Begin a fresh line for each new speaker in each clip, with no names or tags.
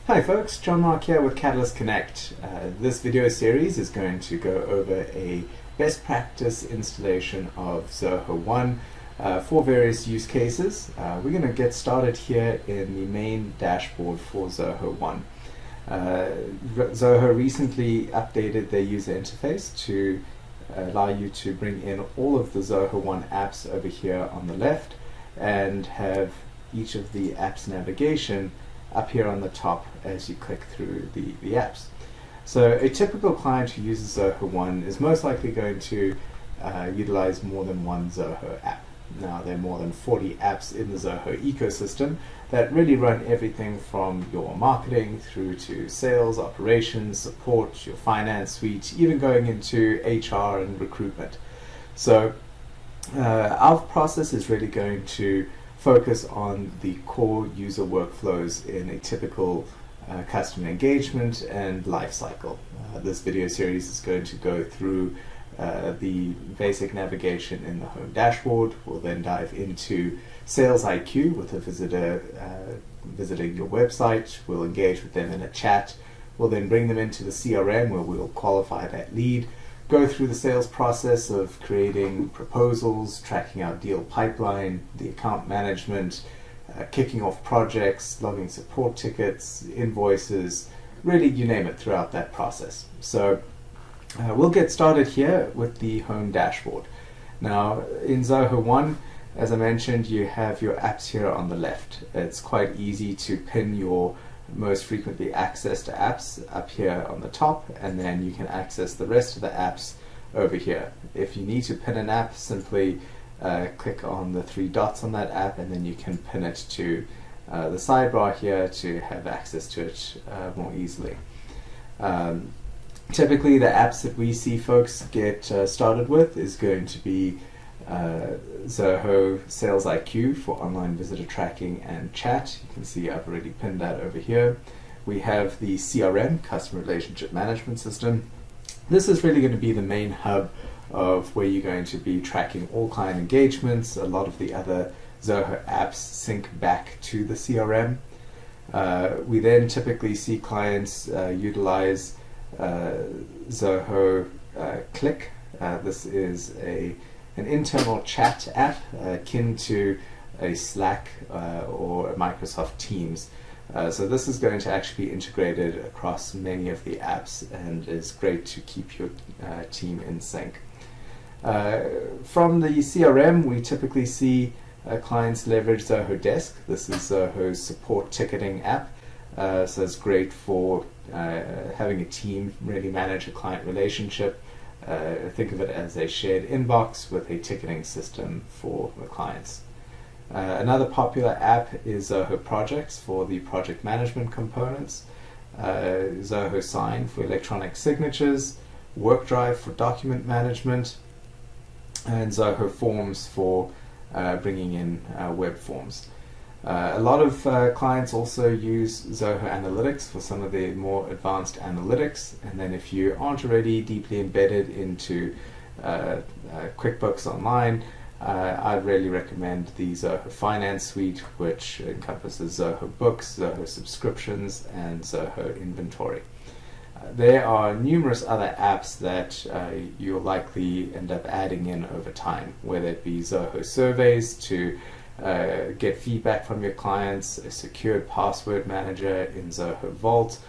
Hi folks, John Mark here with Catalyst Connect. This video series is going to go over a best practice installation of Zoho One for various use cases. We're going to get started here in the main dashboard for Zoho One. Zoho recently updated their user interface to allow you to bring in all of the Zoho One apps over here on the left and have each of the apps navigation up here on the top as you click through the apps. So a typical client who uses Zoho One is most likely going to utilize more than one Zoho app. Now there are more than 40 apps in the Zoho ecosystem that really run everything from your marketing through to sales, operations, support, your finance suite, even going into HR and recruitment. So our process is really going to focus on the core user workflows in a typical customer engagement and life cycle. This video series is going to go through the basic navigation in the home dashboard. We'll then dive into Sales IQ with a visitor visiting your website. We'll engage with them in a chat. We'll then bring them into the CRM where we'll qualify that lead, go through the sales process of creating proposals, tracking our deal pipeline, the account management, kicking off projects, logging support tickets, invoices, really you name it throughout that process. So we'll get started here with the home dashboard. Now in Zoho One, as I mentioned, you have your apps here on the left. It's quite easy to pin your most frequently accessed apps up here on the top, and then you can access the rest of the apps over here. If you need to pin an app, simply click on the three dots on that app and then you can pin it to the sidebar here to have access to it more easily. Typically the apps that we see folks get started with is going to be Zoho Sales IQ for online visitor tracking and chat. You can see I've already pinned that over here. We have the CRM, Customer Relationship Management System. This is really going to be the main hub of where you're going to be tracking all client engagements. A lot of the other Zoho apps sync back to the CRM. We then typically see clients utilize Zoho Click. This is an internal chat app akin to a Slack or a Microsoft Teams. So this is going to actually be integrated across many of the apps and is great to keep your team in sync. From the CRM, we typically see clients leverage Zoho Desk. This is Zoho's support ticketing app. So it's great for having a team really manage a client relationship. Think of it as a shared inbox with a ticketing system for the clients. Another popular app is Zoho Projects for the project management components, Zoho Sign for electronic signatures, WorkDrive for document management, and Zoho Forms for bringing in web forms. A lot of clients also use Zoho Analytics for some of the more advanced analytics, and then if you aren't already deeply embedded into QuickBooks Online, I'd really recommend the Zoho Finance Suite, which encompasses Zoho Books, Zoho Subscriptions, and Zoho Inventory. There are numerous other apps that you'll likely end up adding in over time, whether it be Zoho Surveys to get feedback from your clients, a secured password manager in Zoho Vault,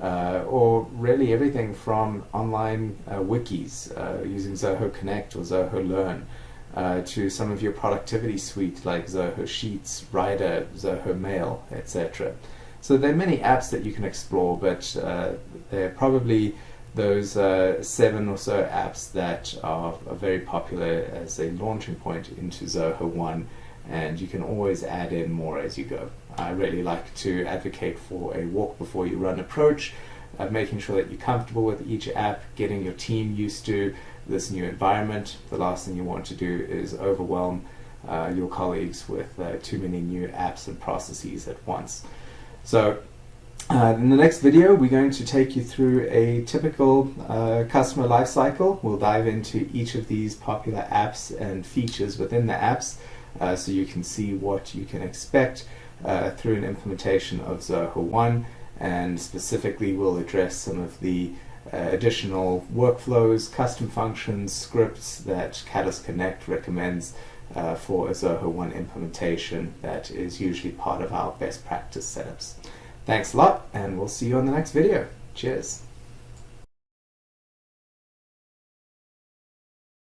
or really everything from online wikis using Zoho Connect or Zoho Learn, to some of your productivity suite like Zoho Sheets, Rider, Zoho Mail, etc. So there are many apps that you can explore, but there are probably those 7 or so apps that are very popular as a launching point into Zoho One, and you can always add in more as you go. I really like to advocate for a walk before you run approach, making sure that you're comfortable with each app, getting your team used to this new environment. The last thing you want to do is overwhelm your colleagues with too many new apps and processes at once. So in the next video, we're going to take you through a typical customer lifecycle. We'll dive into each of these popular apps and features within the apps so you can see what you can expect through an implementation of Zoho One and specifically we'll address some of the additional workflows, custom functions, scripts that Catalyst Connect recommends for a Zoho One implementation that is usually part of our best practice setups. Thanks a lot, and we'll see you on the next video. Cheers.